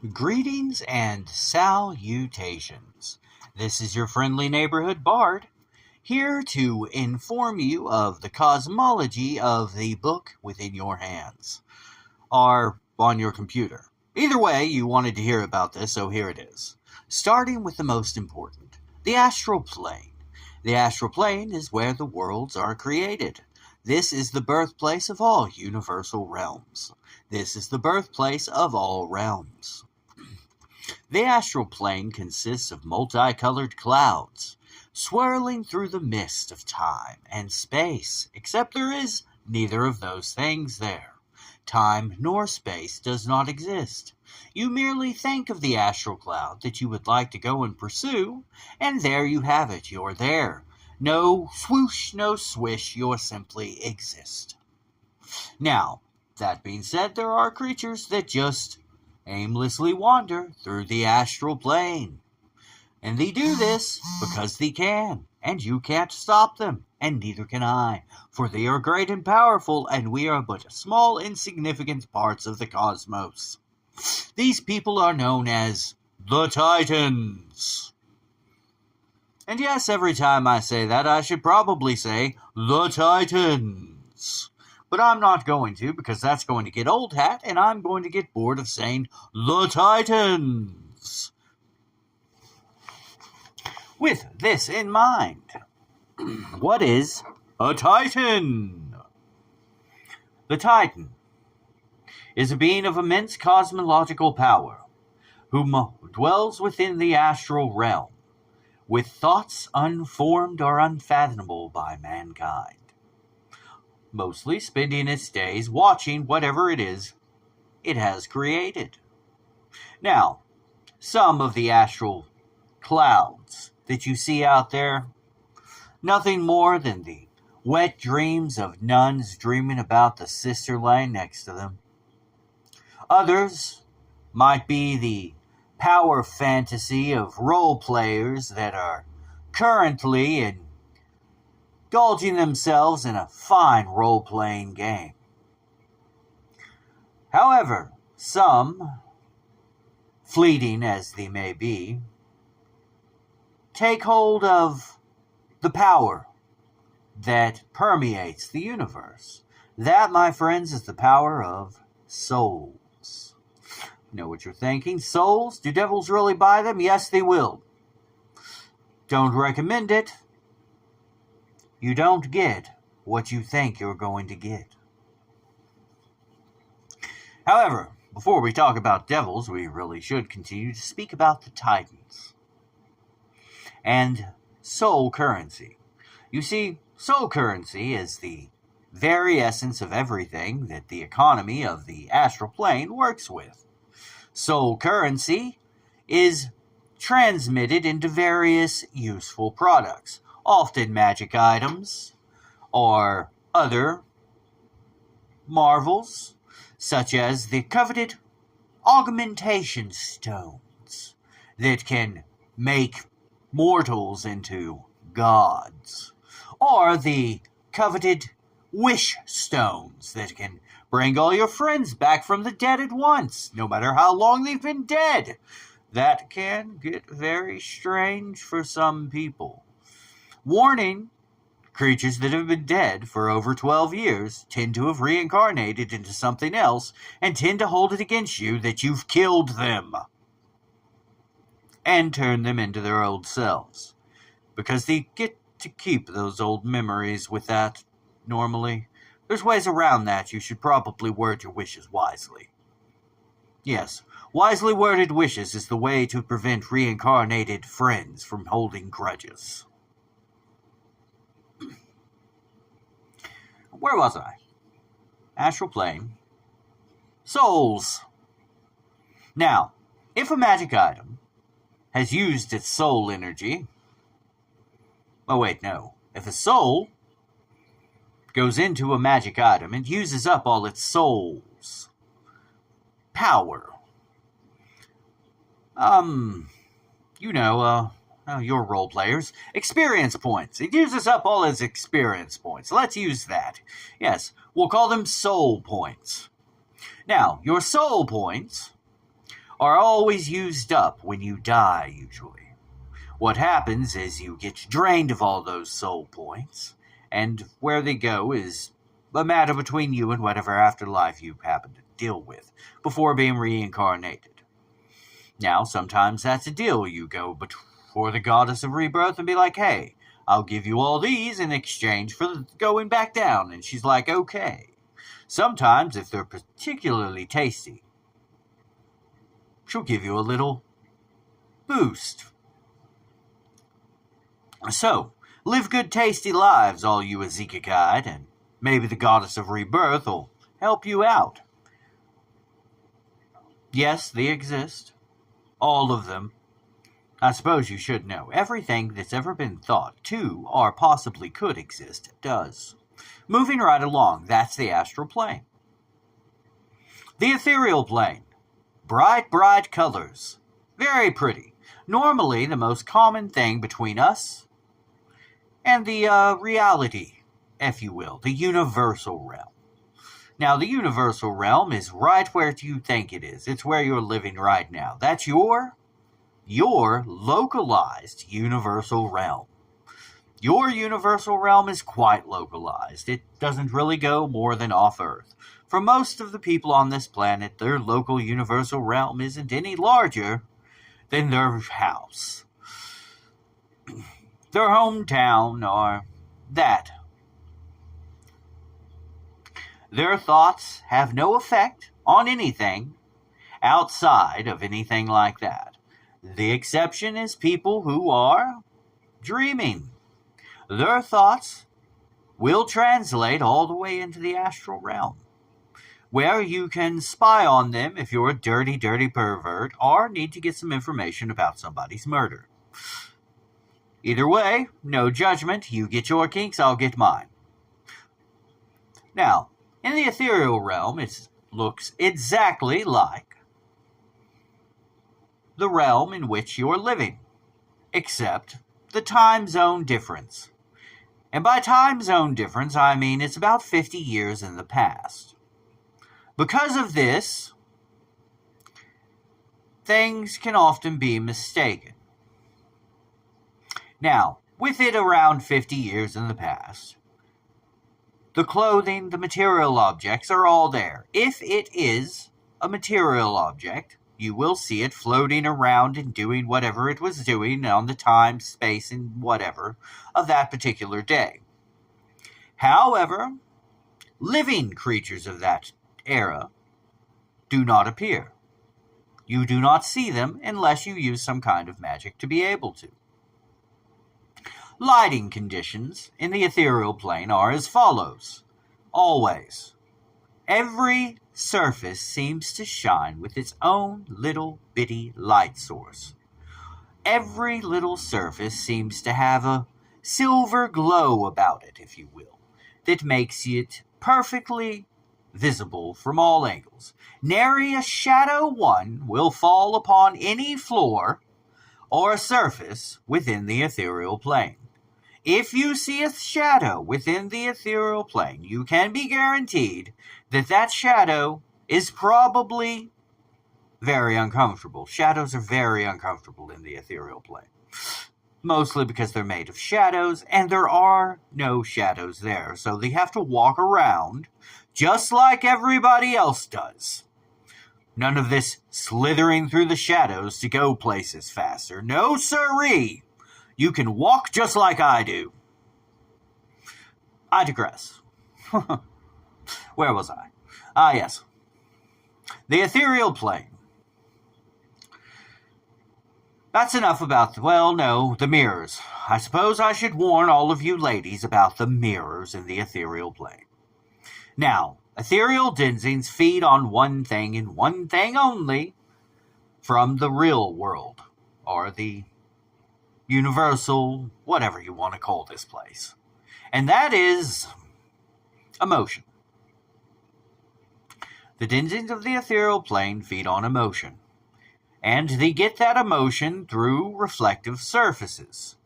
Greetings and salutations. This is your friendly neighborhood bard, here to inform you of the cosmology of the book within your hands, or on your computer. Either way, you wanted to hear about this, so here it is. Starting with the most important, the astral plane. The astral plane is where the worlds are created. This is the birthplace of all universal realms. This is the birthplace of all realms. The astral plane consists of multicolored clouds, swirling through the mist of time and space, except there is neither of those things there. Time nor space does not exist. You merely think of the astral cloud that you would like to go and pursue, and there you have it, you're there. No swoosh, no swish, you simply exist. Now, that being said, there are creatures that just aimlessly wander through the astral plane. And they do this because they can, and you can't stop them, and neither can I, for they are great and powerful, and we are but small, insignificant parts of the cosmos. These people are known as the Titans. And yes, every time I say that, I should probably say the Titans. But I'm not going to, because that's going to get old hat, and I'm going to get bored of saying the Titans. With this in mind, what is a Titan? The Titan is a being of immense cosmological power, who dwells within the astral realm, with thoughts unformed or unfathomable by mankind, mostly spending its days watching whatever it is it has created. Now, some of the astral clouds that you see out there, nothing more than the wet dreams of nuns dreaming about the sister laying next to them. Others might be the power fantasy of role players that are currently indulging themselves in a fine role-playing game. However, some, fleeting as they may be, take hold of the power that permeates the universe. That, my friends, is the power of souls. You know what you're thinking? Souls? Do devils really buy them? Yes, they will. Don't recommend it. You don't get what you think you're going to get. However, before we talk about devils, we really should continue to speak about the Titans and soul currency. You see, soul currency is the very essence of everything that the economy of the astral plane works with. Soul currency is transmitted into various useful products, often magic items or other marvels, such as the coveted augmentation stones that can make mortals into gods, or the coveted wish stones that can bring all your friends back from the dead at once, no matter how long they've been dead. That can get very strange for some people. Warning, creatures that have been dead for over 12 years tend to have reincarnated into something else and tend to hold it against you that you've killed them and turn them into their old selves, because they get to keep those old memories with that normally. There's ways around that. You should probably word your wishes wisely. Yes, wisely worded wishes is the way to prevent reincarnated friends from holding grudges. Where was I? Astral plane. Souls. Now, if a magic item has used its soul energy... Oh, wait, no. If a soul goes into a magic item and uses up all its soul's power, your role players, experience points. It uses up all its experience points. Let's use that. Yes, we'll call them soul points. Now, your soul points are always used up when you die, usually. What happens is you get drained of all those soul points, and where they go is a matter between you and whatever afterlife you happen to deal with before being reincarnated. Now, sometimes that's a deal. You go before the goddess of rebirth and be like, hey, I'll give you all these in exchange for going back down. And she's like, okay. Sometimes, if they're particularly tasty, she'll give you a little boost. So, live good, tasty lives, all you Ezekiel, and maybe the goddess of rebirth will help you out. Yes, they exist. All of them. I suppose you should know. Everything that's ever been thought to or possibly could exist does. Moving right along, that's the astral plane. The ethereal plane. Bright, bright colors. Very pretty. Normally the most common thing between us and the reality, if you will, the universal realm. Now, the universal realm is right where you think it is. It's where you're living right now. That's your localized universal realm. Your universal realm is quite localized. It doesn't really go more than off Earth. For most of the people on this planet, their local universal realm isn't any larger than their house, their hometown, or that. Their thoughts have no effect on anything outside of anything like that. The exception is people who are dreaming. Their thoughts will translate all the way into the astral realm, where you can spy on them if you're a dirty, dirty pervert or need to get some information about somebody's murder. Either way, no judgment. You get your kinks, I'll get mine. Now, in the ethereal realm, it looks exactly like the realm in which you're living, except the time zone difference. And by time zone difference, I mean it's about 50 years in the past. Because of this, things can often be mistaken. Now, with it around 50 years in the past, the clothing, the material objects are all there. If it is a material object, you will see it floating around and doing whatever it was doing on the time, space, and whatever of that particular day. However, living creatures of that era do not appear. You do not see them unless you use some kind of magic to be able to. Lighting conditions in the ethereal plane are as follows. Always. Every surface seems to shine with its own little bitty light source. Every little surface seems to have a silver glow about it, if you will, that makes it perfectly visible from all angles. Nary a shadow one will fall upon any floor or surface within the ethereal plane. If you see a shadow within the ethereal plane, you can be guaranteed that that shadow is probably very uncomfortable. Shadows are very uncomfortable in the ethereal plane. Mostly because they're made of shadows, and there are no shadows there. So they have to walk around just like everybody else does. None of this slithering through the shadows to go places faster. No siree! You can walk just like I do. I digress. Where was I? Ah, yes. The ethereal plane. That's enough about, the mirrors. I suppose I should warn all of you ladies about the mirrors in the ethereal plane. Now, ethereal denzings feed on one thing and one thing only from the real world, or the universal, whatever you want to call this place. And that is emotion. The denzings of the ethereal plane feed on emotion. And they get that emotion through reflective surfaces.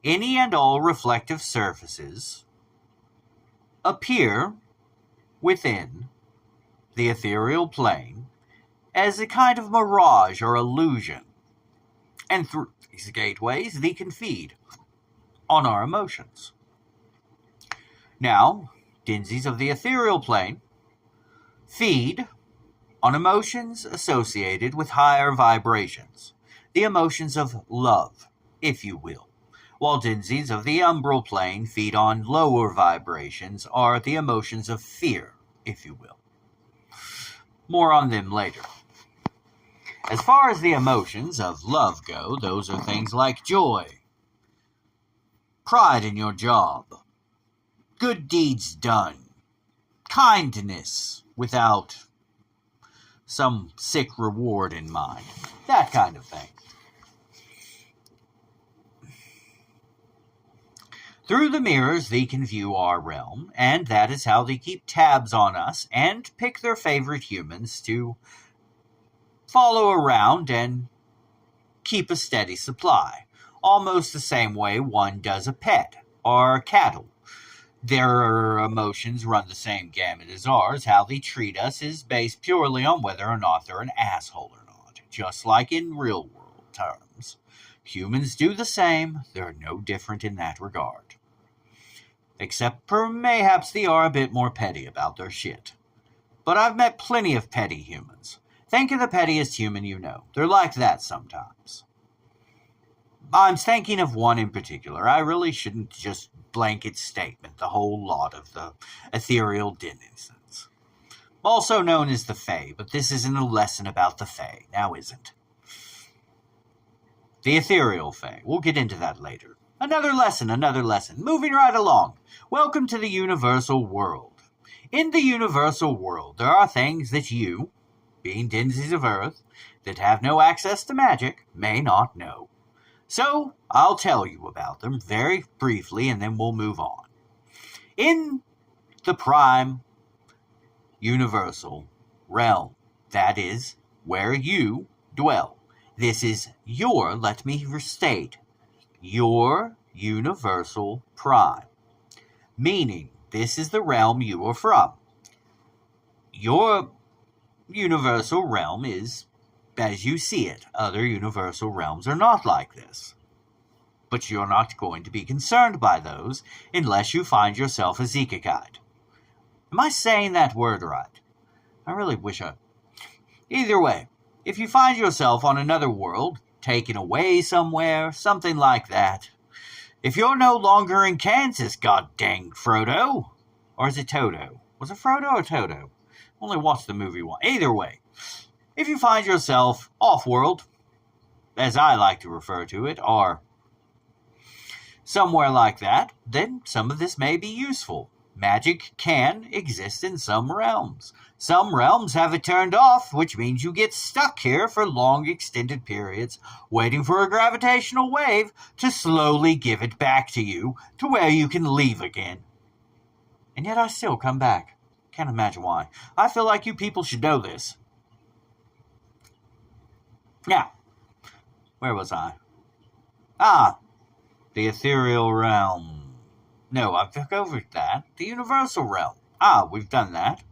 Any and all reflective surfaces appear within the ethereal plane as a kind of mirage or illusion. And through these gateways, they can feed on our emotions. Now, Dinsies of the ethereal plane feed on emotions associated with higher vibrations, the emotions of love, if you will, while Dinsies of the umbral plane feed on lower vibrations, are the emotions of fear, if you will. More on them later. As far as the emotions of love go, those are things like joy, pride in your job, good deeds done, kindness without some sick reward in mind, that kind of thing. Through the mirrors, they can view our realm, and that is how they keep tabs on us and pick their favorite humans to follow around and keep a steady supply, almost the same way one does a pet or cattle. Their emotions run the same gamut as ours. How they treat us is based purely on whether or not they're an asshole or not, just like in real world terms. Humans do the same, they're no different in that regard. Except perhaps they are a bit more petty about their shit. But I've met plenty of petty humans. Think of the pettiest human you know. They're like that sometimes. I'm thinking of one in particular. I really shouldn't just blanket statement the whole lot of the ethereal denizens. Also known as the Fae, but this isn't a lesson about the Fae, now isn't. The ethereal Fae. We'll get into that later. Another lesson. Moving right along. Welcome to the universal world. In the universal world, there are things that you, being denizens of Earth, that have no access to magic, may not know. So, I'll tell you about them very briefly and then we'll move on. In the prime universal realm, that is where you dwell. This is your, let me restate, your universal prime. Meaning, this is the realm you are from. Your universal realm is as you see it. Other universal realms are not like this. But you're not going to be concerned by those unless you find yourself a Zekakite. Am I saying that word right? I really wish I... Either way, if you find yourself on another world, taken away somewhere, something like that, if you're no longer in Kansas, god dang Frodo, or is it Toto? Was it Frodo or Toto? Only watched the movie once. Either way, if you find yourself off-world, as I like to refer to it, or somewhere like that, then some of this may be useful. Magic can exist in some realms. Some realms have it turned off, which means you get stuck here for long extended periods, waiting for a gravitational wave to slowly give it back to you, to where you can leave again. And yet I still come back. Can't imagine why. I feel like you people should know this. Now, where was I? The ethereal realm. No, I've covered that. The universal realm. We've done that.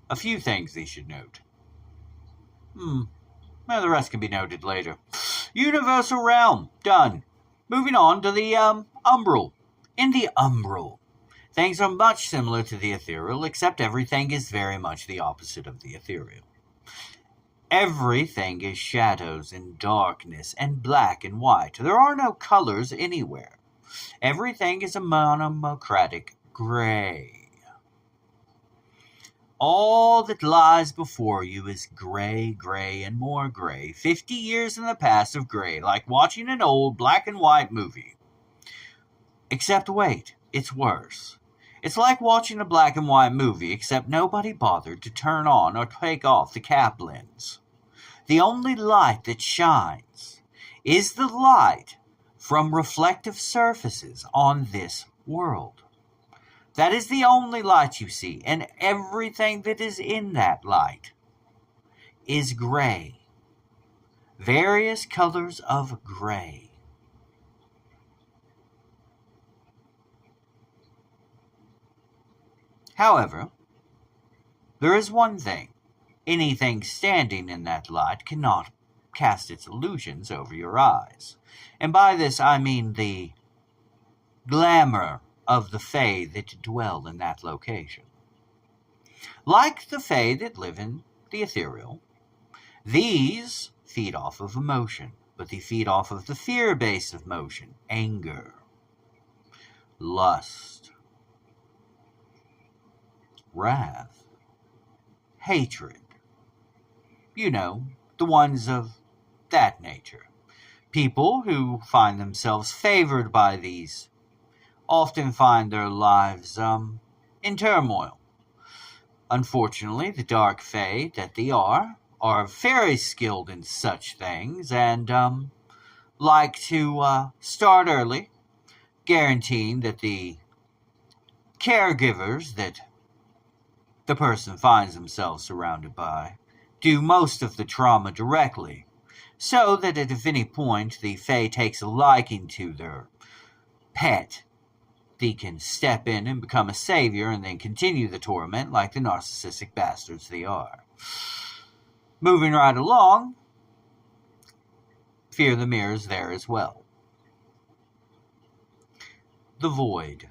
A few things they should note. Well, the rest can be noted later. Universal realm. Done. Moving on to the, umbral. In the umbral, things are much similar to the ethereal, except everything is very much the opposite of the ethereal. Everything is shadows and darkness and black and white. There are no colors anywhere. Everything is a monochromatic gray. All that lies before you is gray, gray, and more gray. 50 years in the past of gray, like watching an old black and white movie. Except wait, it's worse. It's like watching a black and white movie, except nobody bothered to turn on or take off the cap lens. The only light that shines is the light from reflective surfaces on this world. That is the only light you see, and everything that is in that light is gray. Various colors of gray. However, there is one thing Anything standing in that light cannot cast its illusions over your eyes. And by this I mean the glamour of the Fae that dwell in that location. Like the Fae that live in the ethereal, these feed off of emotion, but they feed off of the fear base of motion, anger, lust, wrath, hatred. You know, the ones of that nature. People who find themselves favored by these often find their lives in turmoil. Unfortunately, the dark fae that they are very skilled in such things and like to start early, guaranteeing that the caregivers that the person finds themselves surrounded by do most of the trauma directly, so that at any point the fae takes a liking to their pet, they can step in and become a savior and then continue the torment like the narcissistic bastards they are. Moving right along, Fear the Mirror's there as well. The Void.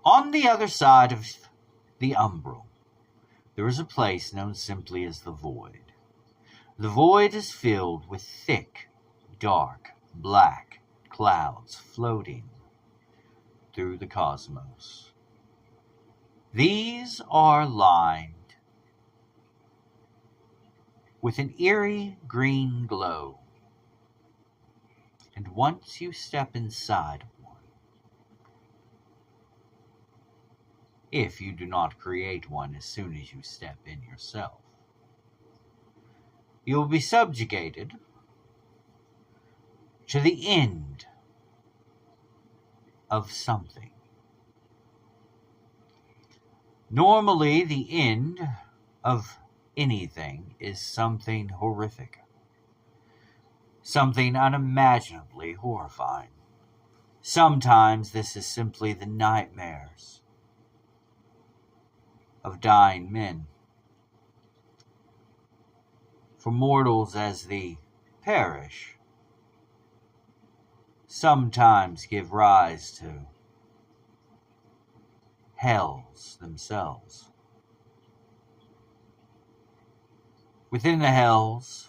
On the other side of the umbral, there is a place known simply as the Void. The Void is filled with thick, dark, black clouds floating through the cosmos. These are lined with an eerie green glow, and once you step inside one, if you do not create one as soon as you step in yourself, you will be subjugated to the end of something. Normally, the end of anything is something horrific, something unimaginably horrifying. Sometimes this is simply the nightmares of dying men. For mortals as they perish sometimes give rise to hells themselves. Within the hells,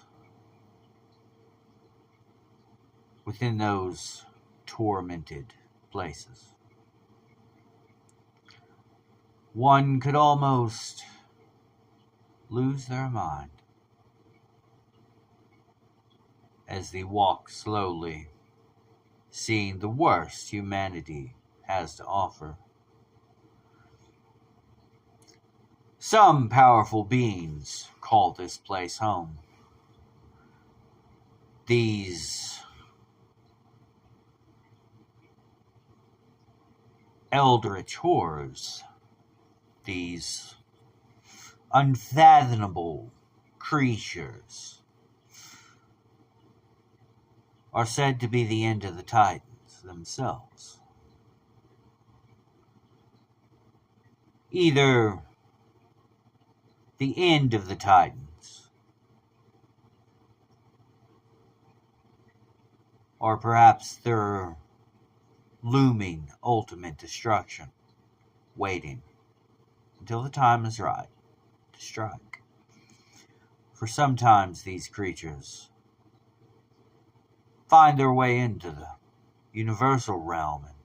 within those tormented places, one could almost lose their mind as they walk slowly, seeing the worst humanity has to offer. Some powerful beings call this place home. These eldritch horrors, these unfathomable creatures, are said to be the end of the Titans themselves. Either the end of the Titans, or perhaps their looming ultimate destruction, waiting until the time is right to strike. For sometimes these creatures find their way into the universal realm, and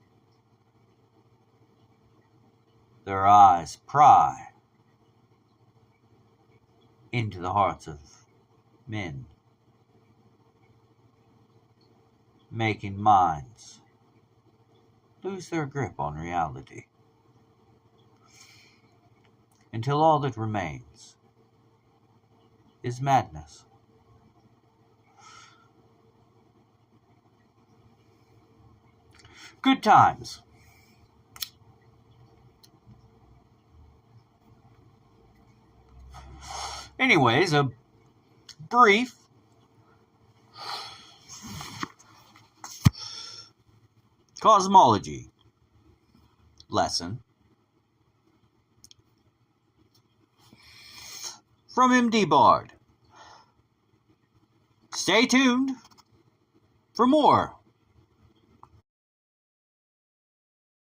their eyes pry into the hearts of men, making minds lose their grip on reality, until all that remains is madness. Good times. Anyways, a brief cosmology lesson from MD Bard. Stay tuned for more